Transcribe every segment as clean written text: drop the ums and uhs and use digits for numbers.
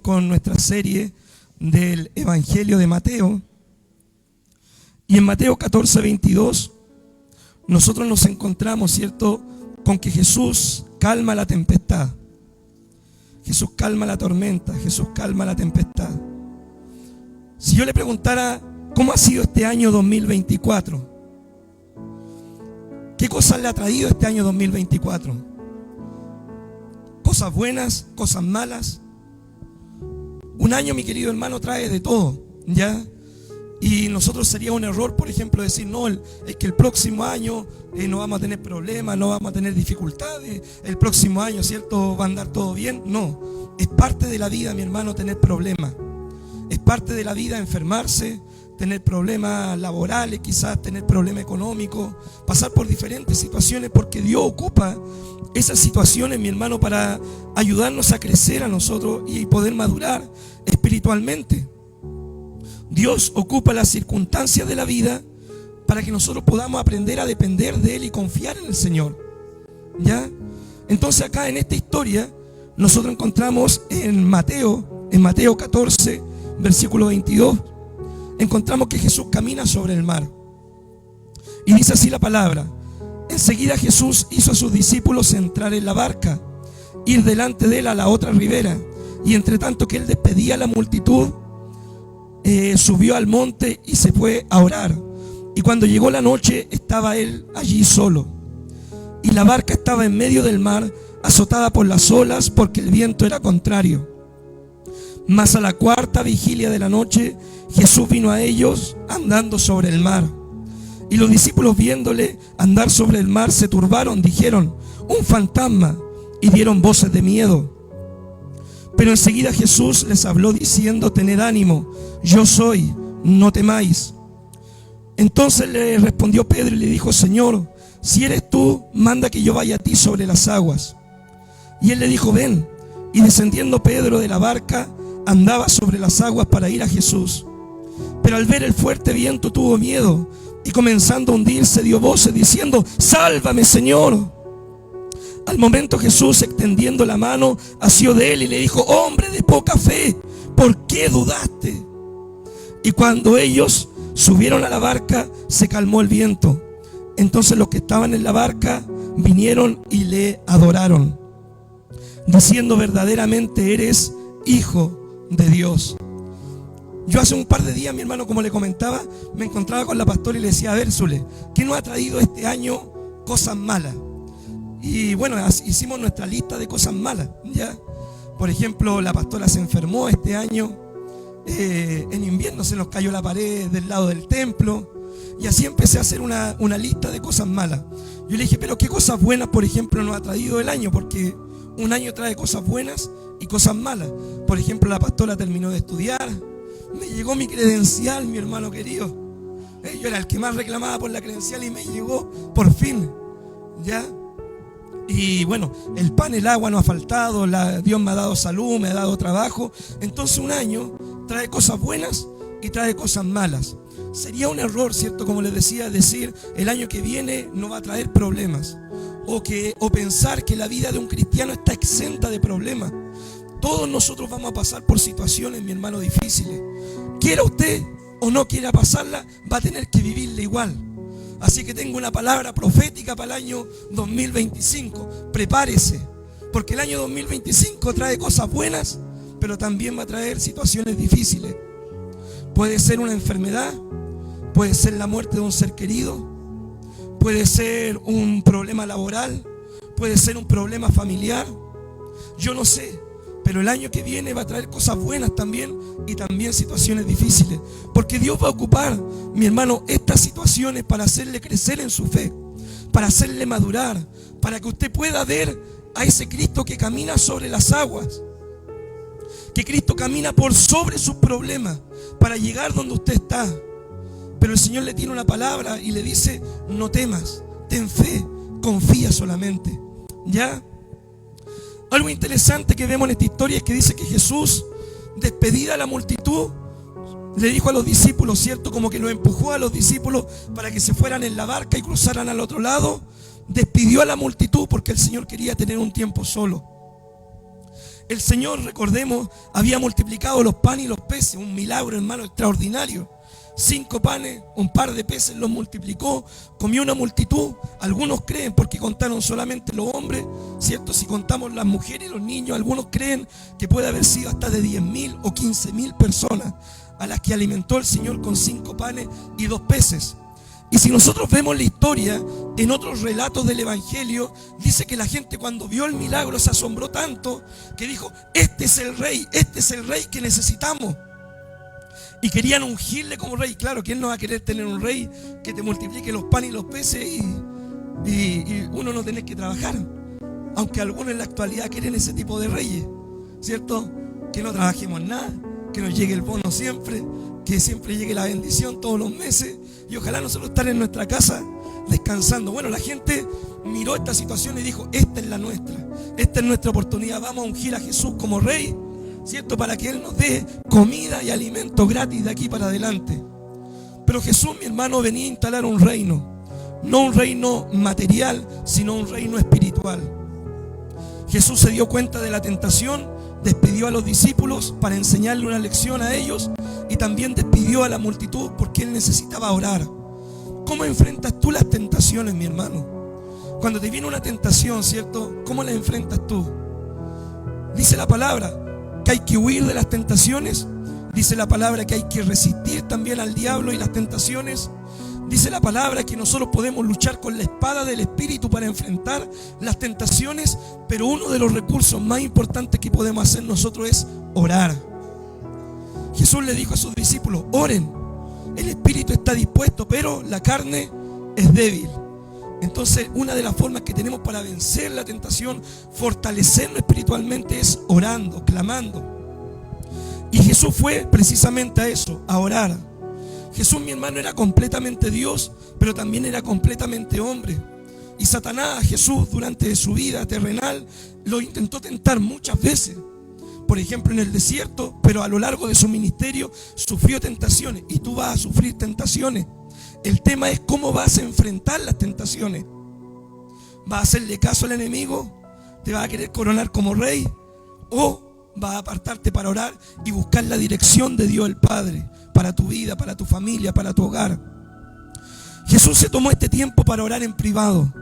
con nuestra serie del Evangelio de Mateo. Y en Mateo 14, 22, nosotros nos encontramos, ¿cierto?, con que Jesús calma la tempestad. Jesús calma la tormenta, Jesús calma la tempestad. Si yo le preguntara, ¿cómo ha sido este año 2024? ¿Qué cosas le ha traído este año 2024? Cosas buenas, cosas malas. Un año, mi querido hermano, trae de todo, ¿ya? Y nosotros sería un error, por ejemplo, decir, no, es que el próximo año no vamos a tener problemas, no vamos a tener dificultades, el próximo año, ¿cierto?, va a andar todo bien. No, es parte de la vida, mi hermano, tener problemas. Es parte de la vida enfermarse, tener problemas laborales, quizás tener problemas económicos, pasar por diferentes situaciones, porque Dios ocupa esas situaciones, mi hermano, para ayudarnos a crecer a nosotros y poder madurar espiritualmente. Dios ocupa las circunstancias de la vida para que nosotros podamos aprender a depender de Él y confiar en el Señor, ¿ya? Entonces acá en esta historia nosotros encontramos en Mateo 14, versículo 22, encontramos que Jesús camina sobre el mar. Y dice así la palabra: enseguida Jesús hizo a sus discípulos entrar en la barca, ir delante de él a la otra ribera, y entre tanto que él despedía a la multitud, subió al monte y se fue a orar. Y cuando llegó la noche, estaba él allí solo. Y la barca estaba en medio del mar, azotada por las olas, porque el viento era contrario. Mas a la cuarta vigilia de la noche, Jesús vino a ellos andando sobre el mar. Y los discípulos, viéndole andar sobre el mar, se turbaron, dijeron: un fantasma, y dieron voces de miedo. Pero enseguida Jesús les habló diciendo: tened ánimo, yo soy, no temáis. Entonces le respondió Pedro y le dijo: Señor, si eres tú, manda que yo vaya a ti sobre las aguas. Y él le dijo: ven. Y descendiendo Pedro de la barca, andaba sobre las aguas para ir a Jesús. Pero al ver el fuerte viento tuvo miedo, y comenzando a hundirse dio voces diciendo: sálvame, Señor. Al momento Jesús, extendiendo la mano, asió de él y le dijo: hombre de poca fe, ¿por qué dudaste? Y cuando ellos subieron a la barca, se calmó el viento. Entonces los que estaban en la barca vinieron y le adoraron, diciendo: verdaderamente eres Hijo de Dios. Yo hace un par de días, mi hermano, como le comentaba, me encontraba con la pastora y le decía: a ver, Zule, ¿qué nos ha traído este año cosas malas? Y bueno, hicimos nuestra lista de cosas malas, ¿ya? Por ejemplo, la pastora se enfermó este año, en invierno se nos cayó la pared del lado del templo, y así empecé a hacer una lista de cosas malas. Yo le dije: pero ¿qué cosas buenas, por ejemplo, nos ha traído el año? Porque un año trae cosas buenas y cosas malas. Por ejemplo, la pastora terminó de estudiar, me llegó mi credencial, mi hermano querido. Yo era el que más reclamaba por la credencial y me llegó por fin, ¿ya? Y bueno, el pan, el agua no ha faltado, Dios me ha dado salud, me ha dado trabajo. Entonces un año trae cosas buenas y trae cosas malas. Sería un error, ¿cierto?, como les decía, decir el año que viene no va a traer problemas, o pensar que la vida de un cristiano está exenta de problemas. Todos nosotros vamos a pasar por situaciones, mi hermano, difíciles. Quiera usted o no quiera pasarla, va a tener que vivirla igual. Así que tengo una palabra profética para el año 2025. Prepárese, porque el año 2025 trae cosas buenas, pero también va a traer situaciones difíciles. Puede ser una enfermedad, puede ser la muerte de un ser querido, puede ser un problema laboral, puede ser un problema familiar. Yo no sé, pero el año que viene va a traer cosas buenas también, y también situaciones difíciles, porque Dios va a ocupar, mi hermano, estas situaciones para hacerle crecer en su fe, para hacerle madurar, para que usted pueda ver a ese Cristo que camina sobre las aguas, que Cristo camina por sobre sus problemas para llegar donde usted está. Pero el Señor le tiene una palabra y le dice: no temas, ten fe, confía solamente, ¿ya? Algo interesante que vemos en esta historia es que dice que Jesús, despedida a la multitud, le dijo a los discípulos, ¿cierto?, como que los empujó a los discípulos para que se fueran en la barca y cruzaran al otro lado. Despidió a la multitud porque el Señor quería tener un tiempo solo. El Señor, recordemos, había multiplicado los panes y los peces, un milagro, hermano, extraordinario. 5 panes, un par de peces los multiplicó, comió una multitud. Algunos creen, porque contaron solamente los hombres, ¿cierto? Si contamos las mujeres y los niños, algunos creen que puede haber sido hasta de 10.000 o 15.000 personas a las que alimentó el Señor con 5 panes y 2 peces. Y si nosotros vemos la historia en otros relatos del Evangelio, dice que la gente cuando vio el milagro se asombró tanto que dijo: este es el rey que necesitamos. Y querían ungirle como rey. Claro, ¿quién no va a querer tener un rey que te multiplique los panes y los peces y uno no tener que trabajar? Aunque algunos en la actualidad quieren ese tipo de reyes, ¿cierto? Que no trabajemos nada, que nos llegue el bono siempre, que siempre llegue la bendición todos los meses, y ojalá nosotros estar en nuestra casa descansando. Bueno, la gente miró esta situación y dijo: esta es la nuestra, esta es nuestra oportunidad, vamos a ungir a Jesús como rey, ¿cierto? Para que Él nos dé comida y alimento gratis de aquí para adelante. Pero Jesús, mi hermano, venía a instalar un reino, no un reino material, sino un reino espiritual. Jesús se dio cuenta de la tentación, despidió a los discípulos para enseñarle una lección a ellos, y también despidió a la multitud porque Él necesitaba orar. ¿Cómo enfrentas tú las tentaciones, mi hermano? Cuando te viene una tentación, ¿cierto? ¿Cómo la enfrentas tú? Dice la palabra que hay que huir de las tentaciones. Dice la palabra que hay que resistir también al diablo y las tentaciones. Dice la palabra que nosotros podemos luchar con la espada del Espíritu para enfrentar las tentaciones, pero uno de los recursos más importantes que podemos hacer nosotros es orar. Jesús le dijo a sus discípulos: oren, el espíritu está dispuesto, pero la carne es débil. Entonces, una de las formas que tenemos para vencer la tentación, fortalecernos espiritualmente, es orando, clamando. Y Jesús fue precisamente a eso, a orar. Jesús, mi hermano, era completamente Dios, pero también era completamente hombre. Y Satanás a Jesús durante su vida terrenal lo intentó tentar muchas veces. Por ejemplo, en el desierto, pero a lo largo de su ministerio sufrió tentaciones. Y tú vas a sufrir tentaciones. El tema es cómo vas a enfrentar las tentaciones. ¿Vas a hacerle caso al enemigo? ¿Te vas a querer coronar como rey? ¿O vas a apartarte para orar y buscar la dirección de Dios el Padre para tu vida, para tu familia, para tu hogar? Jesús se tomó este tiempo para orar en privado.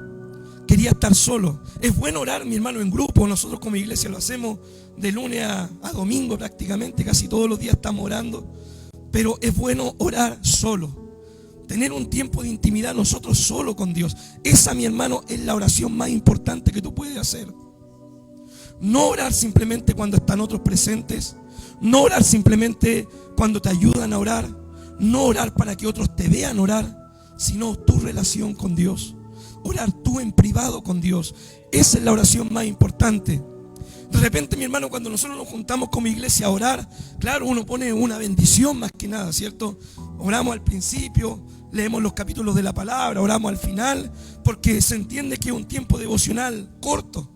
Quería estar solo. Es bueno orar, mi hermano, en grupo. Nosotros como iglesia lo hacemos de lunes a domingo prácticamente. Casi todos los días estamos orando. Pero es bueno orar solo. Tener un tiempo de intimidad nosotros solo con Dios. Esa, mi hermano, es la oración más importante que tú puedes hacer. No orar simplemente cuando están otros presentes. No orar simplemente cuando te ayudan a orar. No orar para que otros te vean orar, sino tu relación con Dios. Orar tú en privado con Dios. Esa es la oración más importante. De repente, mi hermano, cuando nosotros nos juntamos como iglesia a orar, claro, uno pone una bendición más que nada, ¿cierto? Oramos al principio, leemos los capítulos de la palabra, oramos al final, porque se entiende que es un tiempo devocional corto.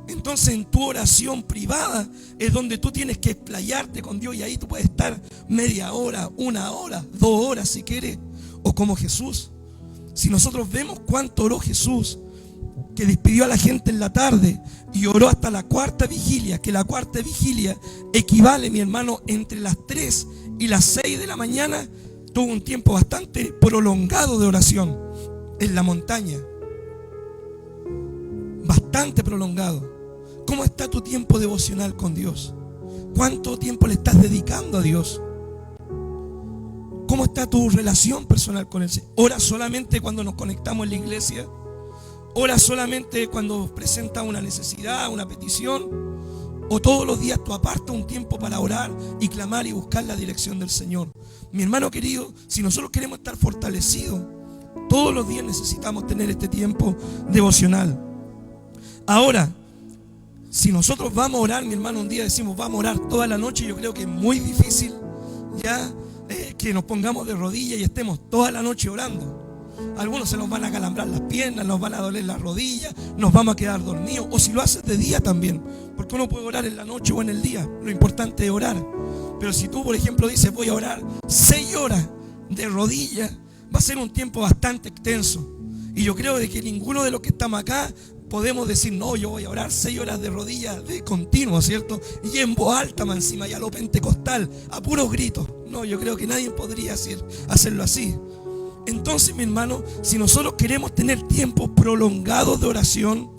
Entonces, en tu oración privada es donde tú tienes que explayarte con Dios, y ahí tú puedes estar media hora, 1 hora, 2 horas si quieres, o como Jesús. Si nosotros vemos cuánto oró Jesús, que despidió a la gente en la tarde y oró hasta la 4ª vigilia, que la 4ª vigilia equivale, mi hermano, entre las 3 y las 6 de la mañana, tuvo un tiempo bastante prolongado de oración en la montaña. Bastante prolongado. ¿Cómo está tu tiempo devocional con Dios? ¿Cuánto tiempo le estás dedicando a Dios? ¿Cómo está tu relación personal con Él? ¿Ora solamente cuando nos conectamos en la iglesia? ¿Ora solamente cuando presenta una necesidad, una petición? ¿O todos los días tú apartas un tiempo para orar y clamar y buscar la dirección del Señor? Mi hermano querido, si nosotros queremos estar fortalecidos, todos los días necesitamos tener este tiempo devocional. Ahora, si nosotros vamos a orar, mi hermano, un día decimos vamos a orar toda la noche, yo creo que es muy difícil ya que nos pongamos de rodillas y estemos toda la noche orando. Algunos se nos van a calambrar las piernas, nos van a doler las rodillas, nos vamos a quedar dormidos. O si lo haces de día también, porque uno puede orar en la noche o en el día. Lo importante es orar. Pero si tú, por ejemplo, dices voy a orar 6 horas de rodillas, va a ser un tiempo bastante extenso. Y yo creo de que ninguno de los que estamos acá podemos decir, no, yo voy a orar 6 horas de rodillas de continuo, ¿cierto? Y en voz alta más encima, ya lo pentecostal, a puros gritos. No, yo creo que nadie podría hacerlo así. Entonces, mi hermano, si nosotros queremos tener tiempos prolongados de oración,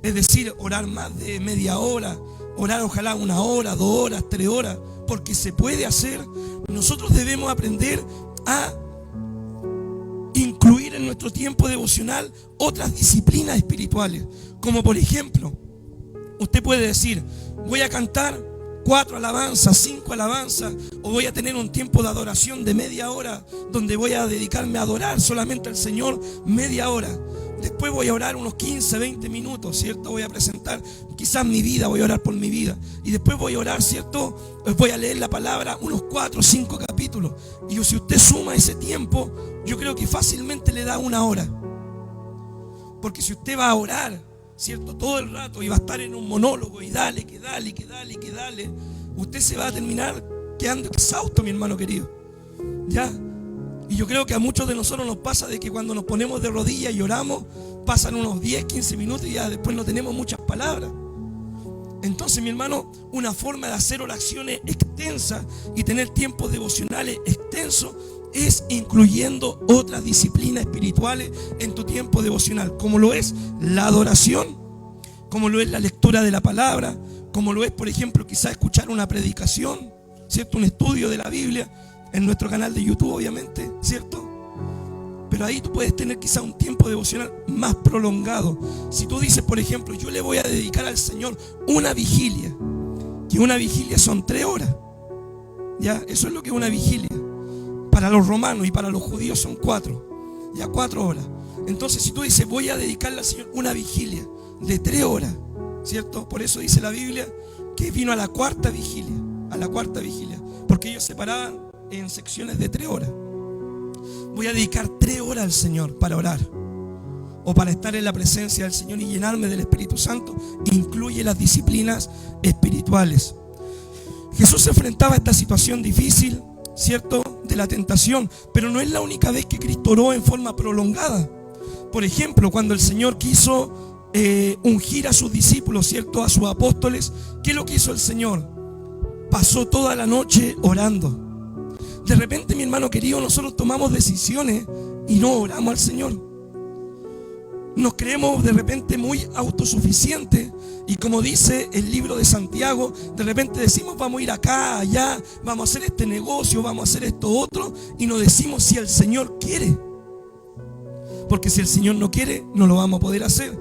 es decir, orar más de media hora, orar ojalá 1 hora, 2 horas, 3 horas, porque se puede hacer, nosotros debemos aprender a incluir en nuestro tiempo devocional otras disciplinas espirituales. Como por ejemplo, usted puede decir, voy a cantar 4 alabanzas, 5 alabanzas, o voy a tener un tiempo de adoración de media hora, donde voy a dedicarme a adorar solamente al Señor media hora. Después voy a orar unos 15, 20 minutos, ¿cierto? Voy a presentar quizás mi vida, voy a orar por mi vida. Y después voy a orar, ¿cierto? Voy a leer la palabra unos 4 o 5 capítulos. Y si usted suma ese tiempo, yo creo que fácilmente le da 1 hora. Porque si usted va a orar, ¿cierto? Todo el rato y va a estar en un monólogo y dale, que dale, que dale, que dale, usted se va a terminar quedando exhausto, mi hermano querido. ¿Ya? Y yo creo que a muchos de nosotros nos pasa de que cuando nos ponemos de rodillas y oramos, pasan unos 10, 15 minutos y ya después no tenemos muchas palabras. Entonces, mi hermano, una forma de hacer oraciones extensas y tener tiempos devocionales extensos es incluyendo otras disciplinas espirituales en tu tiempo devocional, como lo es la adoración, como lo es la lectura de la palabra, como lo es, por ejemplo, quizás escuchar una predicación, ¿cierto? Un estudio de la Biblia en nuestro canal de YouTube, obviamente, ¿cierto? Pero ahí tú puedes tener quizá un tiempo devocional más prolongado. Si tú dices, por ejemplo, yo le voy a dedicar al Señor una vigilia, que una vigilia son 3 horas, ¿ya? Eso es lo que es una vigilia. Para los romanos y para los judíos son 4, ya 4 horas. Entonces, si tú dices, voy a dedicarle al Señor una vigilia de 3 horas, ¿cierto? Por eso dice la Biblia que vino a la 4ª vigilia, porque ellos separaban en secciones de 3 horas. Voy a dedicar 3 horas al Señor para orar o para estar en la presencia del Señor y llenarme del Espíritu Santo. Incluye las disciplinas espirituales. Jesús se enfrentaba a esta situación difícil, ¿cierto?, de la tentación, pero no es la única vez que Cristo oró en forma prolongada. Por ejemplo, cuando el Señor quiso ungir a sus discípulos, ¿cierto?, a sus apóstoles, ¿qué es lo que hizo el Señor? Pasó toda la noche orando. De repente, mi hermano querido, nosotros tomamos decisiones y no oramos al Señor. Nos creemos de repente muy autosuficientes y, como dice el libro de Santiago, de repente decimos, vamos a ir acá, allá, vamos a hacer este negocio, vamos a hacer esto otro, y no decimos si el Señor quiere. Porque si el Señor no quiere, no lo vamos a poder hacer.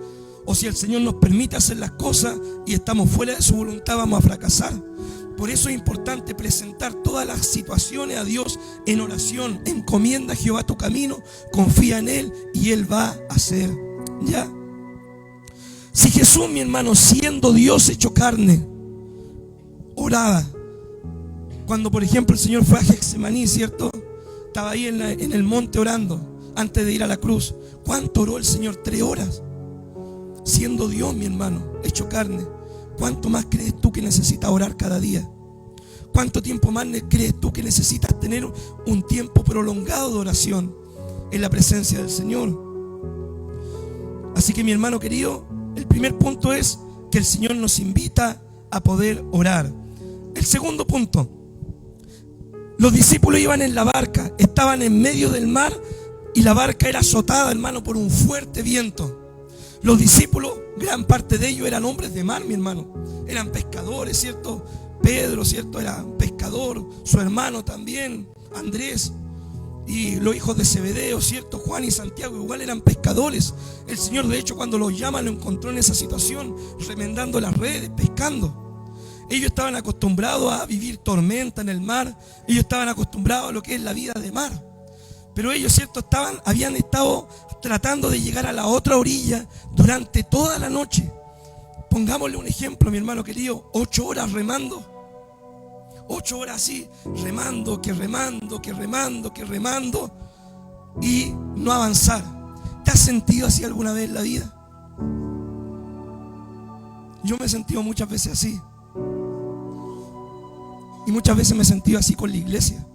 O si el Señor nos permite hacer las cosas y estamos fuera de su voluntad, vamos a fracasar. Por eso es importante presentar todas las situaciones a Dios en oración. Encomienda a Jehová tu camino, confía en Él y Él va a hacer. ¿Ya? Si Jesús, mi hermano, siendo Dios hecho carne, oraba. Cuando, por ejemplo, el Señor fue a Getsemaní, ¿cierto? Estaba ahí en el monte orando antes de ir a la cruz. ¿Cuánto oró el Señor? 3 horas. Siendo Dios, mi hermano, hecho carne. ¿Cuánto más crees tú que necesitas orar cada día? ¿Cuánto tiempo más crees tú que necesitas tener un tiempo prolongado de oración en la presencia del Señor? Así que, mi hermano querido, el primer punto es que el Señor nos invita a poder orar. El segundo punto, los discípulos iban en la barca, estaban en medio del mar y la barca era azotada, hermano, por un fuerte viento. Los discípulos, gran parte de ellos eran hombres de mar, mi hermano. Eran pescadores, ¿cierto? Pedro, ¿cierto? Era pescador. Su hermano también, Andrés. Y los hijos de Zebedeo, ¿cierto? Juan y Santiago igual eran pescadores. El Señor, de hecho, cuando los llama, lo encontró en esa situación, remendando las redes, pescando. Ellos estaban acostumbrados a vivir tormenta en el mar. Ellos estaban acostumbrados a lo que es la vida de mar. Pero ellos, ¿cierto?, habían estado tratando de llegar a la otra orilla durante toda la noche. Pongámosle un ejemplo, mi hermano querido, 8 horas remando. 8 horas así, remando, y no avanzar. ¿Te has sentido así alguna vez en la vida? Yo me he sentido muchas veces así. Y muchas veces me he sentido así con la iglesia.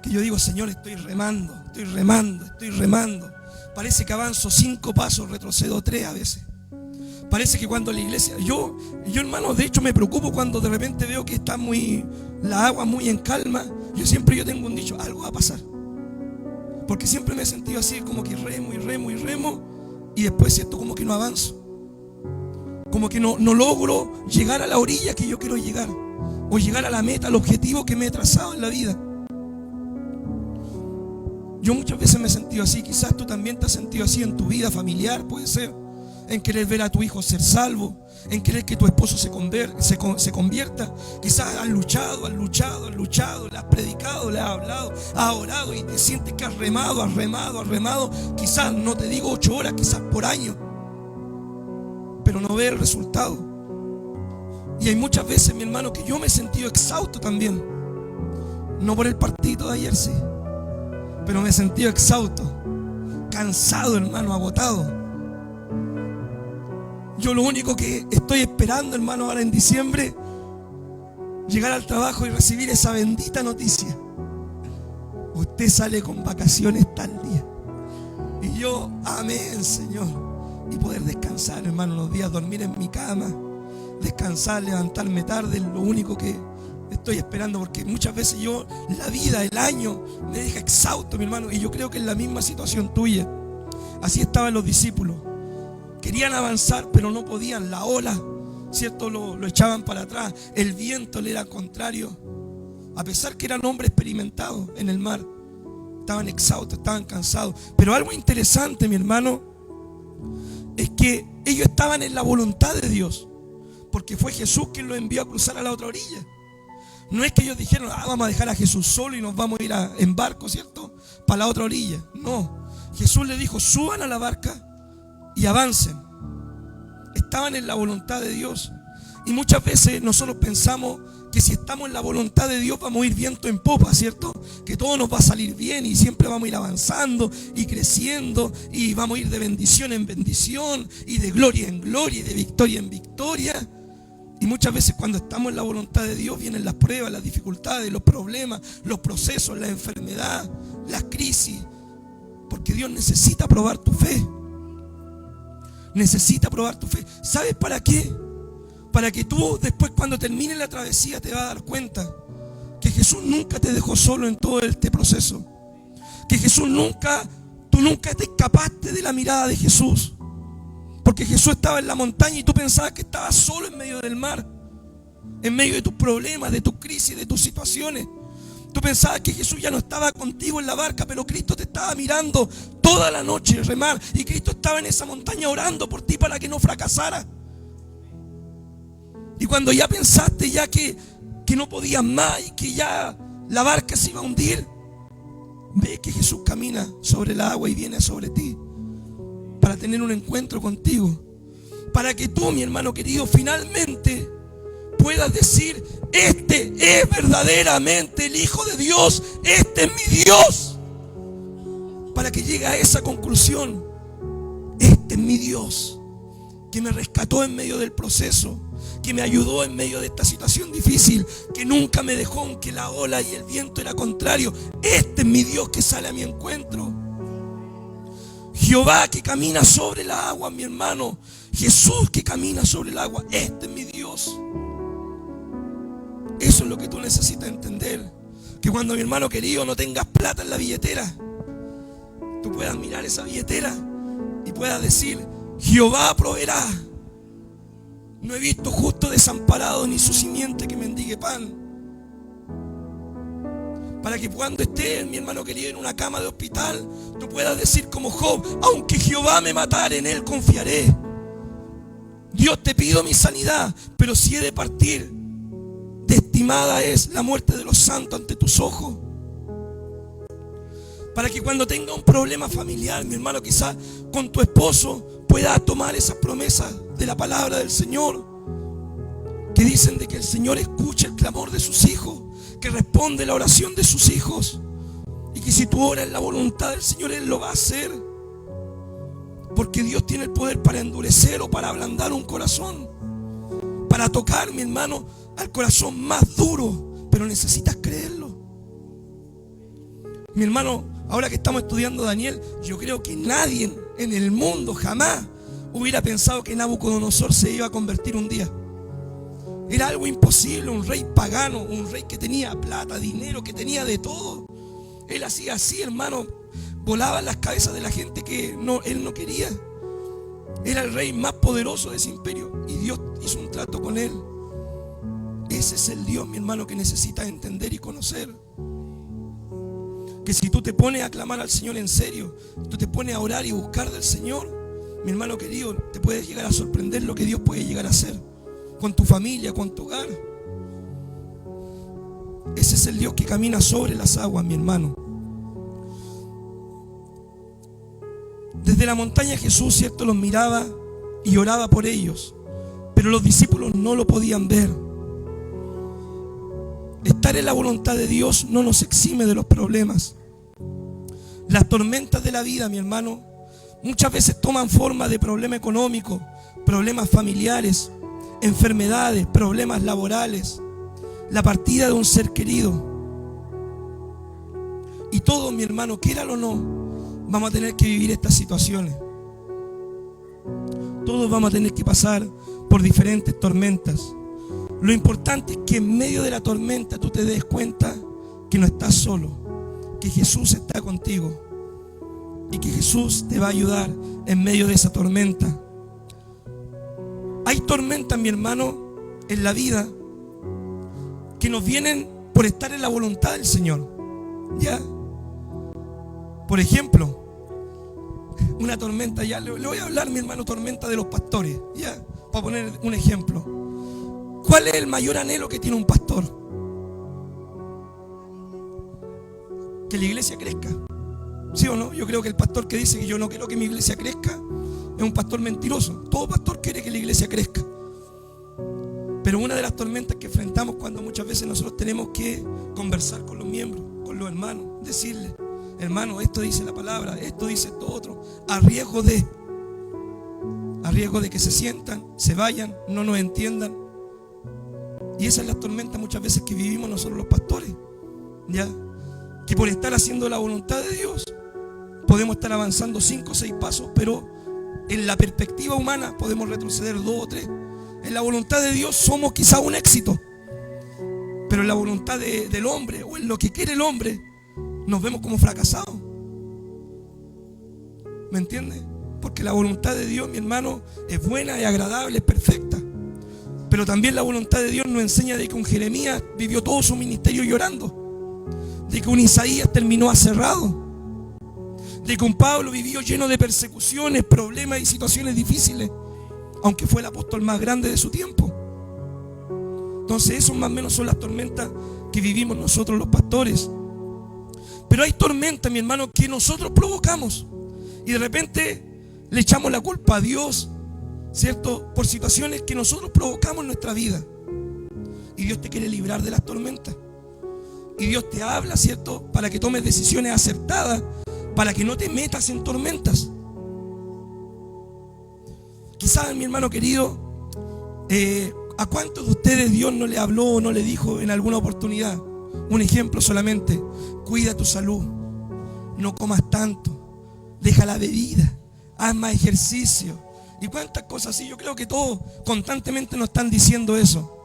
Que yo digo, Señor, estoy remando. parece que avanzo 5 pasos, retrocedo 3 a veces. Parece que cuando la iglesia, yo hermano, de hecho me preocupo cuando de repente veo que está la agua muy en calma. Yo tengo un dicho, algo va a pasar. Porque siempre me he sentido así, como que remo y remo y remo, y después siento como que no avanzo. Como que no logro llegar a la orilla que yo quiero llegar, o llegar a la meta, al objetivo que me he trazado en la vida. Yo muchas veces me he sentido así. Quizás tú también te has sentido así en tu vida familiar, puede ser. En querer ver a tu hijo ser salvo, en querer que tu esposo se convierta. Quizás has luchado, le has predicado, le has hablado, has orado y te sientes que has remado. Quizás, no te digo 8 horas, quizás por año, pero no ves el resultado. Y hay muchas veces, mi hermano, que yo me he sentido exhausto también. No por el partido de ayer, sí, pero me he sentido exhausto, cansado, hermano, agotado. Yo lo único que estoy esperando, hermano, ahora en diciembre, llegar al trabajo y recibir esa bendita noticia: usted sale con vacaciones tal día. Y yo, amén, Señor. Y poder descansar, hermano, unos días, dormir en mi cama, descansar, levantarme tarde, es lo único que estoy esperando. Porque muchas veces la vida, el año, me deja exhausto, mi hermano. Y yo creo que es la misma situación tuya. Así estaban los discípulos. Querían avanzar, pero no podían. La ola, ¿cierto?, lo echaban para atrás. El viento le era contrario. A pesar que eran hombres experimentados en el mar, estaban exhaustos, estaban cansados. Pero algo interesante, mi hermano, es que ellos estaban en la voluntad de Dios, porque fue Jesús quien los envió a cruzar a la otra orilla. No es que ellos dijeron, vamos a dejar a Jesús solo y nos vamos a ir en barco, ¿cierto?, para la otra orilla. No, Jesús les dijo, suban a la barca y avancen. Estaban en la voluntad de Dios. Y muchas veces nosotros pensamos que si estamos en la voluntad de Dios vamos a ir viento en popa, ¿cierto? Que todo nos va a salir bien y siempre vamos a ir avanzando y creciendo y vamos a ir de bendición en bendición y de gloria en gloria y de victoria en victoria. Y muchas veces cuando estamos en la voluntad de Dios vienen las pruebas, las dificultades, los problemas, los procesos, la enfermedad, las crisis, porque Dios necesita probar tu fe. Necesita probar tu fe. ¿Sabes para qué? Para que tú después, cuando termine la travesía, te vas a dar cuenta que Jesús nunca te dejó solo en todo este proceso. Que tú nunca te escapaste de la mirada de Jesús. Porque Jesús estaba en la montaña y tú pensabas que estabas solo en medio del mar, en medio de tus problemas, de tus crisis, de tus situaciones. Tú pensabas que Jesús ya no estaba contigo en la barca, pero Cristo te estaba mirando toda la noche remar, y Cristo estaba en esa montaña orando por ti para que no fracasara. Y cuando ya pensaste ya que no podías más y que ya la barca se iba a hundir, ve que Jesús camina sobre el agua y viene sobre ti para tener un encuentro contigo, para que tú, mi hermano querido, finalmente puedas decir: este es verdaderamente el Hijo de Dios, este es mi Dios. Para que llegue a esa conclusión: este es mi Dios, que me rescató en medio del proceso, que me ayudó en medio de esta situación difícil, que nunca me dejó aunque la ola y el viento era contrario. Este es mi Dios que sale a mi encuentro. Jehová que camina sobre la agua, mi hermano. Jesús que camina sobre el agua. Este es mi Dios. Eso es lo que tú necesitas entender. Que cuando, mi hermano querido, no tengas plata en la billetera, tú puedas mirar esa billetera y puedas decir: Jehová proveerá. No he visto justo desamparado, ni su simiente que mendigue pan. Para que cuando estés, mi hermano querido, en una cama de hospital, tú puedas decir como Job: aunque Jehová me matare, en él confiaré. Dios, te pido mi sanidad, pero si he de partir, de estimada es la muerte de los santos ante tus ojos. Para que cuando tenga un problema familiar, mi hermano, quizás con tu esposo, puedas tomar esas promesas de la palabra del Señor, que dicen de que el Señor escucha el clamor de sus hijos, que responde la oración de sus hijos, y que si tú oras en la voluntad del Señor, Él lo va a hacer. Porque Dios tiene el poder para endurecer o para ablandar un corazón, para tocar, mi hermano, al corazón más duro, pero necesitas creerlo. Mi hermano, Ahora que estamos estudiando Daniel, yo creo que nadie en el mundo jamás hubiera pensado que Nabucodonosor se iba a convertir un día. Era algo imposible, un rey pagano, un rey que tenía plata, dinero, que tenía de todo. Él hacía así, hermano, volaba en las cabezas de la gente que él no quería. Era el rey más poderoso de ese imperio y Dios hizo un trato con él. Ese es el Dios, mi hermano, que necesitas entender y conocer. Que si tú te pones a clamar al Señor en serio, tú te pones a orar y buscar del Señor, mi hermano querido, te puedes llegar a sorprender lo que Dios puede llegar a hacer con tu familia, con tu hogar. Ese es el Dios que camina sobre las aguas, mi hermano. Desde la montaña Jesús, cierto, los miraba y oraba por ellos, pero los discípulos no lo podían ver. Estar en la voluntad de Dios no nos exime de los problemas. Las tormentas de la vida, mi hermano, muchas veces toman forma de problema económico, problemas familiares, enfermedades, problemas laborales, la partida de un ser querido. Y todos, mi hermano, quieran o no, vamos a tener que vivir estas situaciones. Todos vamos a tener que pasar por diferentes tormentas. Lo importante es que en medio de la tormenta tú te des cuenta que no estás solo, que Jesús está contigo y que Jesús te va a ayudar en medio de esa tormenta. Hay tormentas, mi hermano, en la vida que nos vienen por estar en la voluntad del Señor. ¿Ya? Por ejemplo, una tormenta, ya le voy a hablar, mi hermano, tormenta de los pastores, ¿ya? Para poner un ejemplo. ¿Cuál es el mayor anhelo que tiene un pastor? Que la iglesia crezca. ¿Sí o no? Yo creo que el pastor que dice que yo no quiero que mi iglesia crezca es un pastor mentiroso. Todo pastor quiere que la iglesia crezca. Pero una de las tormentas que enfrentamos cuando muchas veces nosotros tenemos que conversar con los miembros, con los hermanos, decirles: hermano, esto dice la palabra, esto dice esto otro, a riesgo de que se sientan, se vayan, no nos entiendan. Y esa es la tormenta muchas veces que vivimos nosotros los pastores, ¿ya? Que por estar haciendo la voluntad de Dios podemos estar avanzando 5 o 6 pasos, pero en la perspectiva humana podemos retroceder 2 o 3. En la voluntad de Dios somos quizá un éxito, pero en la voluntad del hombre o en lo que quiere el hombre nos vemos como fracasados. ¿Me entiendes? Porque la voluntad de Dios, mi hermano, es buena, es agradable, es perfecta. Pero también la voluntad de Dios nos enseña de que un Jeremías vivió todo su ministerio llorando, de que un Isaías terminó aserrado, de que un Pablo vivió lleno de persecuciones, problemas y situaciones difíciles, aunque fue el apóstol más grande de su tiempo. Entonces eso más o menos son las tormentas que vivimos nosotros los pastores. Pero hay tormentas, mi hermano, que nosotros provocamos y de repente le echamos la culpa a Dios, ¿cierto? Por situaciones que nosotros provocamos en nuestra vida. Y Dios te quiere librar de las tormentas. Y Dios te habla, ¿cierto? Para que tomes decisiones acertadas, para que no te metas en tormentas. Quizás, mi hermano querido, ¿a cuántos de ustedes Dios no le habló o no le dijo en alguna oportunidad? Un ejemplo solamente: cuida tu salud, no comas tanto, deja la bebida, haz más ejercicio. Y cuántas cosas así. Yo creo que todos constantemente nos están diciendo eso.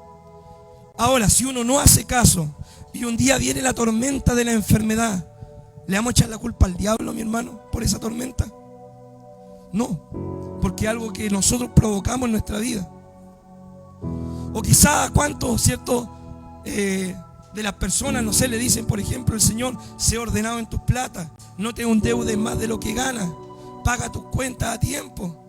Ahora, si uno no hace caso y un día viene la tormenta de la enfermedad, ¿le vamos a echar la culpa al diablo, mi hermano, por esa tormenta? No, porque es algo que nosotros provocamos en nuestra vida. O quizás cuántos, ¿cierto? De las personas, no sé, le dicen, por ejemplo, el Señor: sé ordenado en tus platas, no te endeudes más de lo que ganas, paga tus cuentas a tiempo.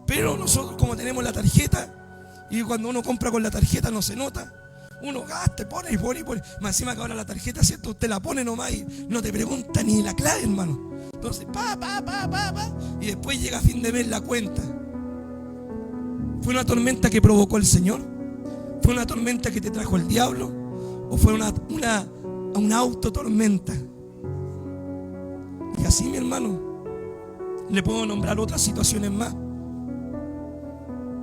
Pero nosotros, como tenemos la tarjeta, y cuando uno compra con la tarjeta no se nota, uno gasta, pone y pone y pone. Más encima que ahora la tarjeta, ¿cierto? Usted la pone nomás y no te pregunta ni la clave, hermano. Entonces, y después llega a fin de mes la cuenta. ¿Fue una tormenta que provocó el Señor? ¿Fue una tormenta que te trajo el diablo? ¿O fue una autotormenta? Y así, mi hermano, le puedo nombrar otras situaciones más.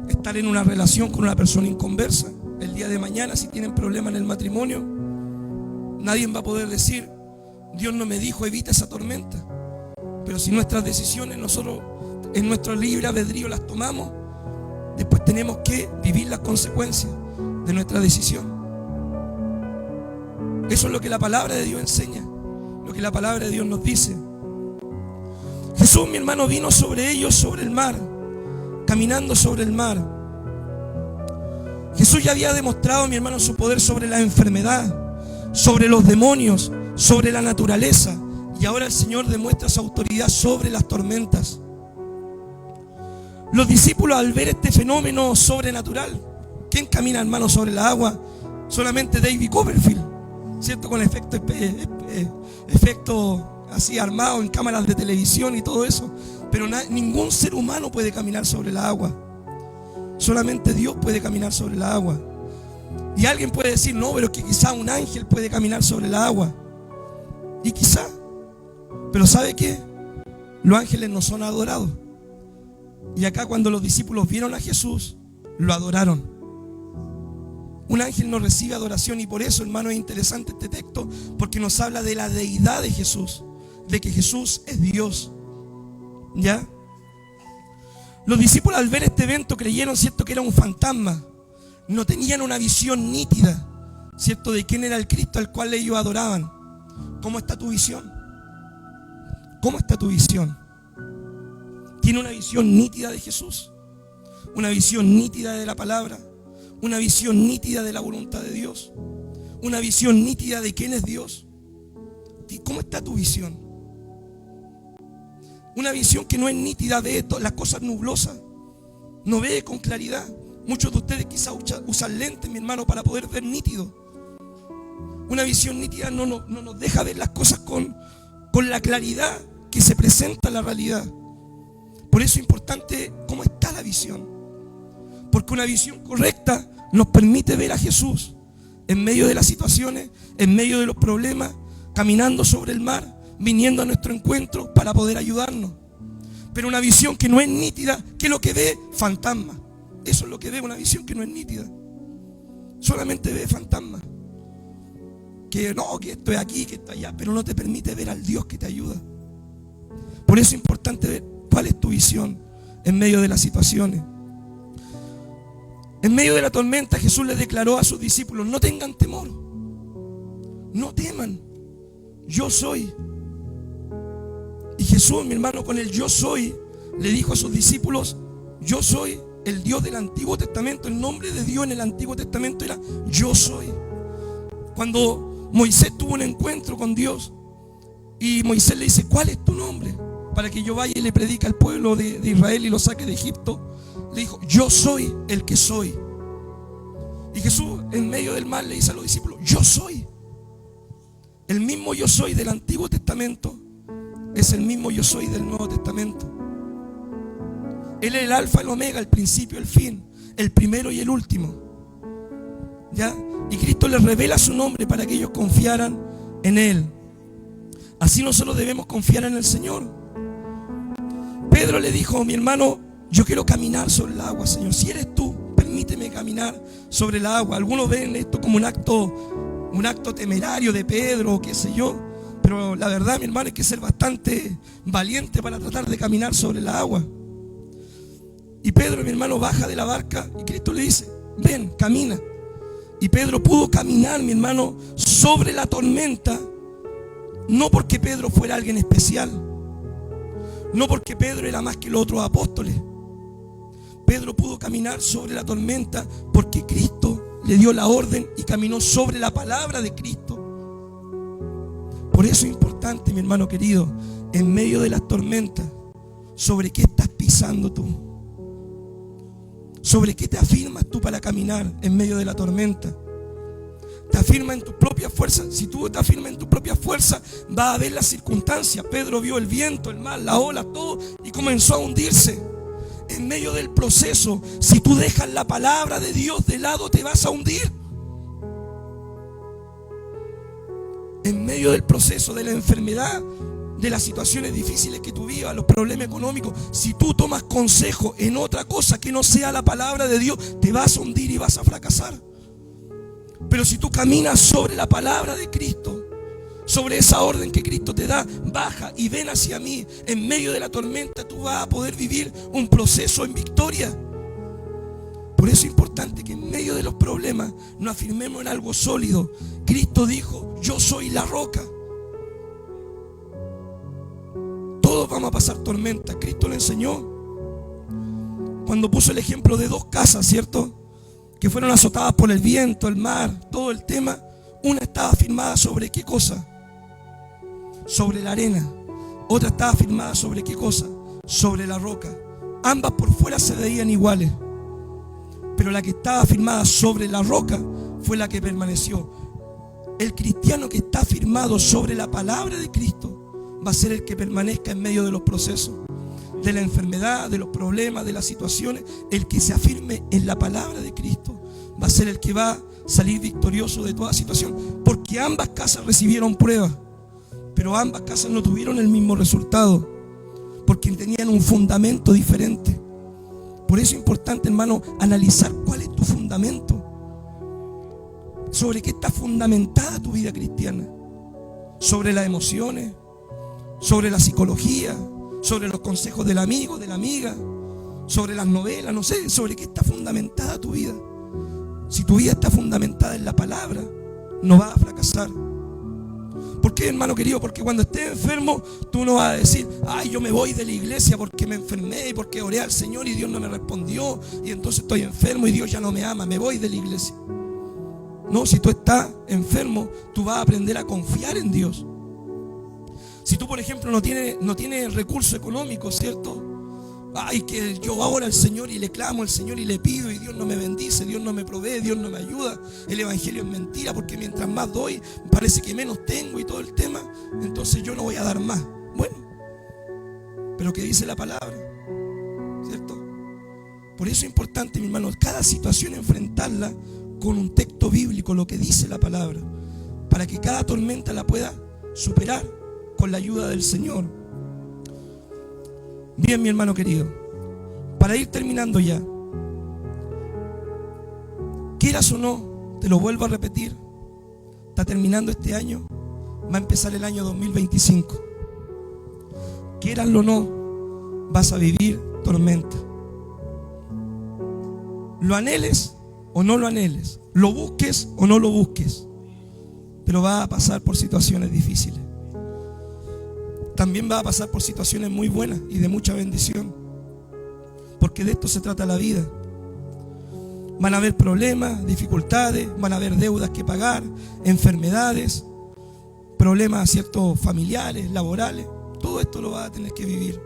Estar en una relación con una persona inconversa. El día de mañana, si tienen problemas en el matrimonio, nadie va a poder decir: Dios no me dijo evita esa tormenta. Pero si nuestras decisiones nosotros en nuestro libre albedrío las tomamos, después tenemos que vivir las consecuencias de nuestra decisión. Eso es lo que la palabra de Dios enseña, lo que la palabra de Dios nos dice. Jesús, mi hermano, vino sobre ellos, sobre el mar, caminando sobre el mar. Jesús ya había demostrado, mi hermano, su poder sobre la enfermedad, sobre los demonios, sobre la naturaleza. Y ahora el Señor demuestra su autoridad sobre las tormentas. Los discípulos, al ver este fenómeno sobrenatural, ¿quién camina, hermano, sobre la agua? Solamente David Copperfield, ¿cierto? Con efecto así armado en cámaras de televisión y todo eso. Pero ningún ser humano puede caminar sobre la agua. Solamente Dios puede caminar sobre la agua. Y alguien puede decir, no, pero es que quizá un ángel puede caminar sobre la agua. Y quizá. Pero ¿sabe qué? Los ángeles no son adorados. Y acá cuando los discípulos vieron a Jesús, lo adoraron. Un ángel no recibe adoración, y por eso, hermano, es interesante este texto, porque nos habla de la deidad de Jesús, de que Jesús es Dios. ¿Ya? Los discípulos, al ver este evento, creyeron, ¿cierto?, que era un fantasma. No tenían una visión nítida, ¿cierto?, de quién era el Cristo al cual ellos adoraban. ¿Cómo está tu visión? ¿Cómo está tu visión? ¿Tiene una visión nítida de Jesús? ¿Una visión nítida de la palabra? ¿Una visión nítida de la voluntad de Dios? ¿Una visión nítida de quién es Dios? ¿Cómo está tu visión? Una visión que no es nítida, ve las cosas nublosas, no ve con claridad. Muchos de ustedes quizás usan lentes, mi hermano, para poder ver nítido. Una visión nítida no nos deja ver las cosas con la claridad que se presenta en la realidad. Por eso es importante cómo está la visión. Porque una visión correcta nos permite ver a Jesús en medio de las situaciones, en medio de los problemas, caminando sobre el mar, viniendo a nuestro encuentro para poder ayudarnos. Pero una visión que no es nítida, ¿qué es lo que ve? Fantasma. Eso es lo que ve una visión que no es nítida. Solamente ve fantasmas. Que no, que esto es aquí, que esto allá, pero no te permite ver al Dios que te ayuda. Por eso es importante ver cuál es tu visión en medio de las situaciones. En medio de la tormenta, Jesús les declaró a sus discípulos: no tengan temor, no teman, yo soy. Y Jesús, mi hermano, con el yo soy, le dijo a sus discípulos: yo soy el Dios del Antiguo Testamento. El nombre de Dios en el Antiguo Testamento era yo soy. Cuando Moisés tuvo un encuentro con Dios y Moisés le dice: ¿cuál es tu nombre? Para que yo vaya y le predique al pueblo de Israel y lo saque de Egipto. Le dijo: yo soy el que soy. Y Jesús, en medio del mar, le dice a los discípulos: yo soy. El mismo yo soy del Antiguo Testamento es el mismo yo soy del Nuevo Testamento. Él es el alfa, el omega, el principio, el fin, el primero y el último. ¿Ya? Y Cristo les revela su nombre para que ellos confiaran en Él. Así nosotros debemos confiar en el Señor. Pedro le dijo: mi hermano, yo quiero caminar sobre el agua, Señor. Si eres tú, permíteme caminar sobre el agua. Algunos ven esto como un acto temerario de Pedro, qué sé yo. Pero la verdad, mi hermano, hay que ser bastante valiente para tratar de caminar sobre el agua. Y Pedro, mi hermano, baja de la barca y Cristo le dice: ven, camina. Y Pedro pudo caminar, mi hermano, sobre la tormenta. No porque Pedro fuera alguien especial, no porque Pedro era más que los otros apóstoles. Pedro pudo caminar sobre la tormenta porque Cristo le dio la orden y caminó sobre la palabra de Cristo. Por eso es importante, mi hermano querido, en medio de las tormentas, sobre qué estás pisando tú, sobre qué te afirmas tú para caminar en medio de la tormenta. Te afirmas en tus propias fuerzas. Si tú te afirmas en tus propias fuerzas, va a haber las circunstancias. Pedro vio el viento, el mar, la ola, todo, y comenzó a hundirse. En medio del proceso, si tú dejas la palabra de Dios de lado, te vas a hundir. En medio del proceso de la enfermedad, de las situaciones difíciles que tú vivas, los problemas económicos, si tú tomas consejo en otra cosa que no sea la palabra de Dios, te vas a hundir y vas a fracasar. Pero si tú caminas sobre la palabra de Cristo, sobre esa orden que Cristo te da. Baja y ven hacia mí. En medio de la tormenta tú vas a poder vivir un proceso en victoria. Por eso es importante que en medio de los problemas nos afirmemos en algo sólido. Cristo dijo: yo soy la roca. Todos vamos a pasar tormentas. Cristo lo enseñó cuando puso el ejemplo de dos casas, ¿cierto? Que fueron azotadas por el viento, el mar, todo el tema. Una estaba firmada sobre ¿qué cosa? Sobre la arena. Otra estaba firmada sobre ¿qué cosa? Sobre la roca. Ambas por fuera se veían iguales, pero la que estaba firmada sobre la roca fue la que permaneció. El cristiano que está firmado sobre la palabra de Cristo va a ser el que permanezca en medio de los procesos, de la enfermedad, de los problemas, de las situaciones. El que se afirme en la palabra de Cristo va a ser el que va a salir victorioso de toda situación. Porque ambas casas recibieron pruebas, pero ambas casas no tuvieron el mismo resultado, porque tenían un fundamento diferente. Por eso es importante, hermano, analizar cuál es tu fundamento, sobre qué está fundamentada tu vida cristiana. Sobre las emociones, sobre la psicología, sobre los consejos del amigo, de la amiga, sobre las novelas, no sé, sobre qué está fundamentada tu vida. Si tu vida está fundamentada en la palabra, no vas a fracasar. ¿Por qué, hermano querido? Porque cuando estés enfermo, tú no vas a decir: ay, yo me voy de la iglesia porque me enfermé y porque oré al Señor y Dios no me respondió y entonces estoy enfermo y Dios ya no me ama, me voy de la iglesia. No, si tú estás enfermo, tú vas a aprender a confiar en Dios. Si tú, por ejemplo, no tienes recursos económicos, ¿cierto? Ay, que yo ahora al Señor y le clamo al Señor y le pido y Dios no me bendice, Dios no me provee, Dios no me ayuda. El evangelio es mentira porque mientras más doy, parece que menos tengo y todo el tema. Entonces yo no voy a dar más. Bueno, pero ¿qué dice la palabra? ¿Cierto? Por eso es importante, mi hermano, cada situación enfrentarla con un texto bíblico, lo que dice la palabra, para que cada tormenta la pueda superar con la ayuda del Señor. Bien, mi hermano querido, para ir terminando ya, quieras o no, te lo vuelvo a repetir, está terminando este año, va a empezar el año 2025. Quieranlo o no, vas a vivir tormenta. Lo anheles o no lo anheles, lo busques o no lo busques, pero vas a pasar por situaciones difíciles. También va a pasar por situaciones muy buenas y de mucha bendición, porque de esto se trata la vida. Van a haber problemas, dificultades, van a haber deudas que pagar, enfermedades, problemas, ¿cierto?, familiares, laborales. Todo esto lo vas a tener que vivir.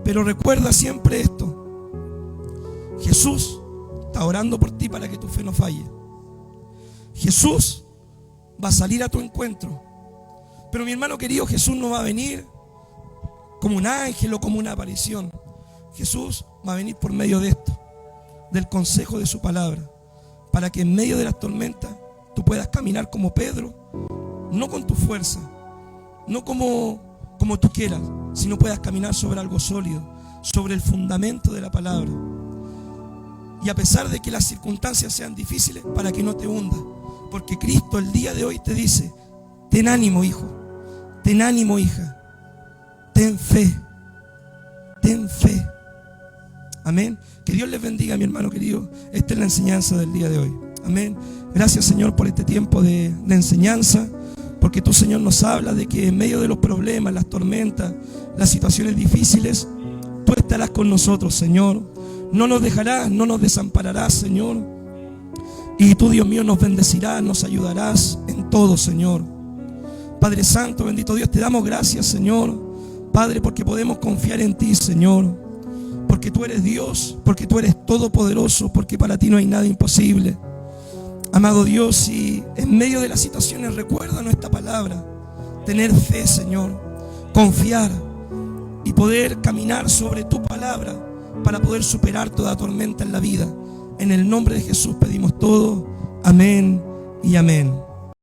Pero recuerda siempre esto: Jesús está orando por ti para que tu fe no falle. Jesús va a salir a tu encuentro. Pero mi hermano querido, Jesús no va a venir como un ángel o como una aparición. Jesús va a venir por medio de esto, del consejo de su palabra, para que en medio de las tormentas tú puedas caminar como Pedro, no con tu fuerza, no como tú quieras, sino puedas caminar sobre algo sólido, sobre el fundamento de la palabra. Y a pesar de que las circunstancias sean difíciles, para que no te hundas, porque Cristo el día de hoy te dice: ten ánimo, hijo. Ten ánimo, hija. Ten fe. Ten fe. Amén. Que Dios les bendiga, mi hermano querido. Esta es la enseñanza del día de hoy. Amén. Gracias, Señor, por este tiempo de enseñanza. Porque tú, Señor, nos hablas de que en medio de los problemas, las tormentas, las situaciones difíciles, tú estarás con nosotros, Señor. No nos dejarás, no nos desampararás, Señor. Y tú, Dios mío, nos bendecirás, nos ayudarás en todo, Señor. Padre Santo, bendito Dios, te damos gracias, Señor, Padre, porque podemos confiar en ti, Señor, porque tú eres Dios, porque tú eres todopoderoso, porque para ti no hay nada imposible. Amado Dios, y en medio de las situaciones recuerda nuestra palabra, tener fe, Señor, confiar y poder caminar sobre tu palabra para poder superar toda tormenta en la vida. En el nombre de Jesús pedimos todo. Amén y amén.